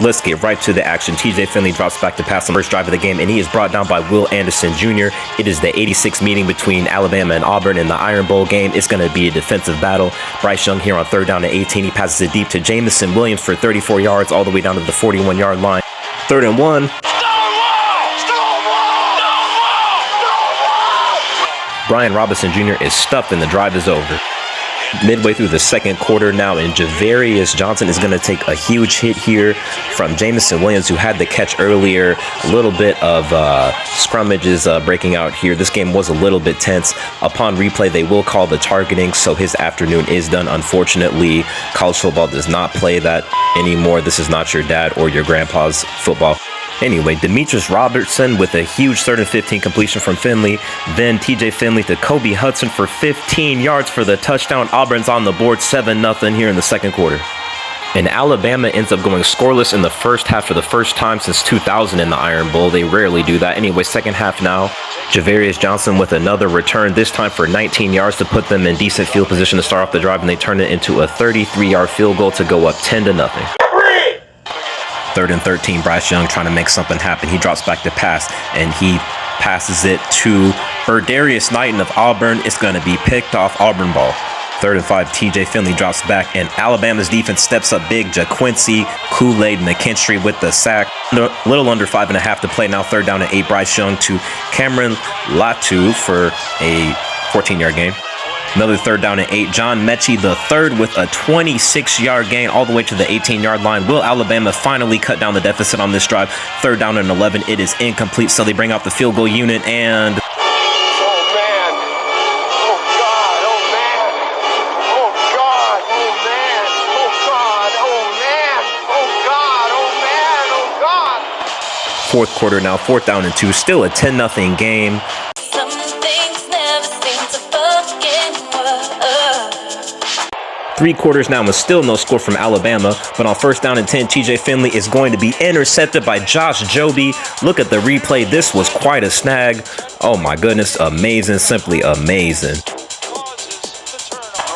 Let's get right to the action. TJ Finley drops back to pass on the first drive of the game, and he is brought down by Will Anderson Jr. It is the 86th meeting between Alabama and Auburn in the Iron Bowl game. It's going to be a defensive battle. Bryce Young here on third down and 18. He passes it deep to Jamison Williams for 34 yards all the way down to the 41-yard line. 3rd and 1. Brian Robinson Jr. is stuffed and the drive is over. Midway through the second quarter now, and Javarius Johnson is going to take a huge hit here from Jamison Williams, who had the catch earlier. A little bit of scrummages breaking out here. This game was a little bit tense. Upon replay, they will call the targeting, so his afternoon is done. Unfortunately, college football does not play that anymore. This is not your dad or your grandpa's football. Anyway, Demetrius Robertson with a huge 3rd and 15 completion from Finley. Then TJ Finley to Kobe Hudson for 15 yards for the touchdown. Auburn's on the board 7-0 here in the second quarter. And Alabama ends up going scoreless in the first half for the first time since 2000 in the Iron Bowl. They rarely do that. Anyway, second half now. Javarius Johnson with another return, this time for 19 yards to put them in decent field position to start off the drive, and they turn it into a 33-yard field goal to go up 10-0. 3rd and 13, Bryce Young trying to make something happen. He drops back to pass, and he passes it to Berdarius Knighton of Auburn. It's going to be picked off. Auburn ball. 3rd and 5, TJ Finley drops back, and Alabama's defense steps up big. JaQuincy Kool-Aid McKinstry with the sack. A little under 5.5 to play now. 3rd down and 8, Bryce Young to Cameron Latu for a 14-yard gain. Another 3rd down and 8. John Mechie the third with a 26-yard gain all the way to the 18-yard line. Will Alabama finally cut down the deficit on this drive? 3rd down and 11. It is incomplete, so they bring out the field goal unit, and fourth quarter now, 4th down and 2. Still a 10-0 game. 3 quarters now and still no score from Alabama, but on 1st down and 10, TJ Finley is going to be intercepted by Josh Joby. Look at the replay. This was quite a snag. Oh my goodness, amazing, simply amazing.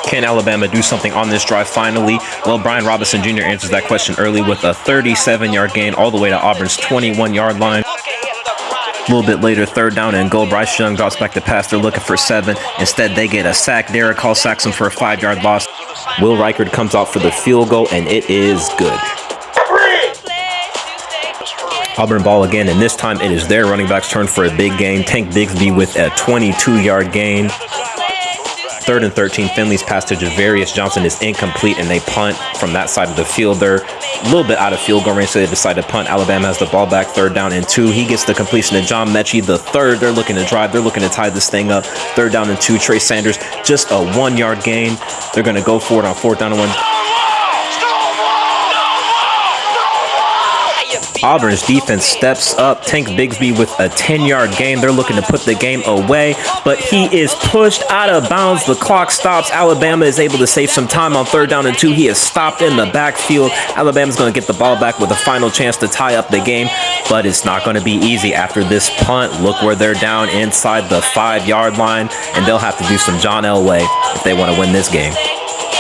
Can Alabama do something on this drive finally? Well, Brian Robinson Jr. answers that question early with a 37-yard gain all the way to Auburn's 21-yard line. A little bit later, 3rd down and goal. Bryce Young drops back to pass. They're looking for 7. Instead, they get a sack. Derek Hall sacks him for a 5-yard loss. Will Reichard comes out for the field goal, and it is good. Auburn ball again, and this time it is their running back's turn for a big gain. Tank Bigsby with a 22-yard gain. 3rd and 13, Finley's pass to Javarius Johnson is incomplete, and they punt from that side of the field. They're a little bit out of field goal range, so they decide to punt. Alabama has the ball back, 3rd down and 2. He gets the completion to John Mechie the third. They're looking to drive. They're looking to tie this thing up. 3rd down and 2. Trey Sanders, just a 1-yard gain. They're going to go for it on 4th down and 1. Auburn's defense steps up. Tank Bigsby with a 10-yard gain. They're looking to put the game away, but he is pushed out of bounds. The clock stops. Alabama is able to save some time on 3rd down and 2. He is stopped in the backfield. Alabama's going to get the ball back with a final chance to tie up the game, but it's not going to be easy after this punt. Look where they're down inside the 5-yard line, and they'll have to do some John Elway if they want to win this game.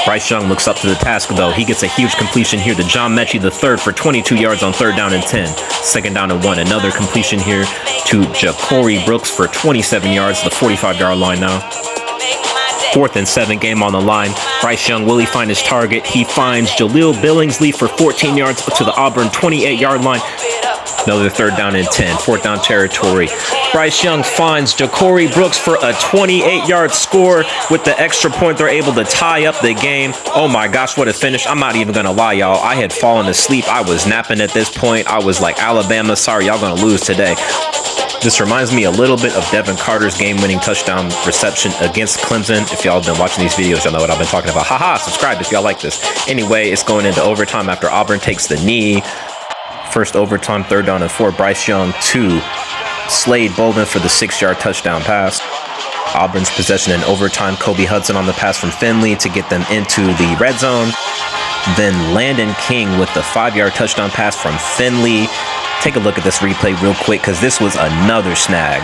Bryce Young looks up to the task, though. He gets a huge completion here to John Mechie the third for 22 yards on 3rd down and 10. 2nd down and 1. Another completion here to Ja'Cory Brooks for 27 yards, the 45-yard line now. 4th and 7, game on the line. Bryce Young, will he find his target? He finds Jaleel Billingsley for 14 yards to the Auburn 28-yard line. Another 3rd down and 10, 4th down territory. Bryce Young finds Ja'Cory Brooks for a 28-yard score. With the extra point, they're able to tie up the game. Oh my gosh, what a finish. I'm not even going to lie, y'all. I had fallen asleep. I was napping at this point. I was like, Alabama, sorry, y'all going to lose today. This reminds me a little bit of Devin Carter's game-winning touchdown reception against Clemson. If y'all have been watching these videos, y'all know what I've been talking about. Haha, subscribe if y'all like this. Anyway, it's going into overtime after Auburn takes the knee. First overtime, 3rd down and 4. Bryce Young to Slade Bolden for the 6-yard touchdown pass. Auburn's possession in overtime. Kobe Hudson on the pass from Finley to get them into the red zone. Then Landon King with the 5-yard touchdown pass from Finley. Take a look at this replay real quick, because this was another snag.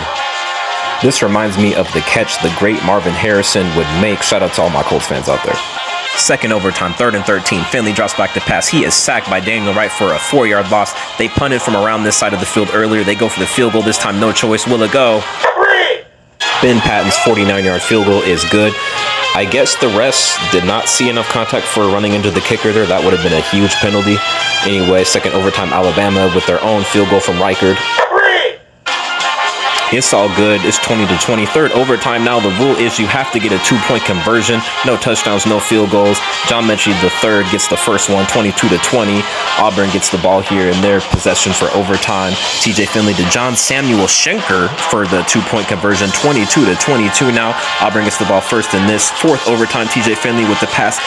This reminds me of the catch the great Marvin Harrison would make. Shout out to all my Colts fans out there. Second overtime, 3rd and 13. Finley drops back to pass. He is sacked by Daniel Wright for a 4-yard loss. They punted from around this side of the field earlier. They go for the field goal. This time, no choice. Will it go? Ben Patton's 49-yard field goal is good. I guess the refs did not see enough contact for running into the kicker there. That would have been a huge penalty. Anyway, second overtime, Alabama with their own field goal from Reichard. It's all good. It's 20-20. Third overtime now. The rule is you have to get a 2-point conversion. No touchdowns, no field goals. John Mechie III gets the first one, 22-20. Auburn gets the ball here in their possession for overtime. TJ Finley to John Samuel Schenker for the 2-point conversion, 22-22 now. Auburn gets the ball first in this fourth overtime. TJ Finley with the pass.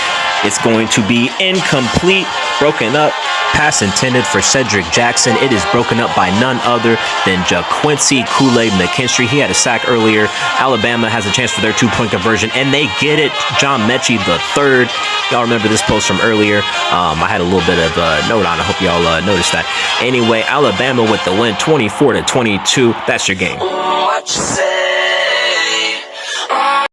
It's going to be incomplete, broken up. Pass intended for Cedric Jackson. It is broken up by none other than JaQuincy Kool-Aid McKinstry. He had a sack earlier. Alabama has a chance for their 2-point conversion, and they get it. John Mechie III. Y'all remember this post from earlier. I had a little bit of a note on it. I hope y'all noticed that. Anyway, Alabama with the win, 24-22. That's your game. What you say?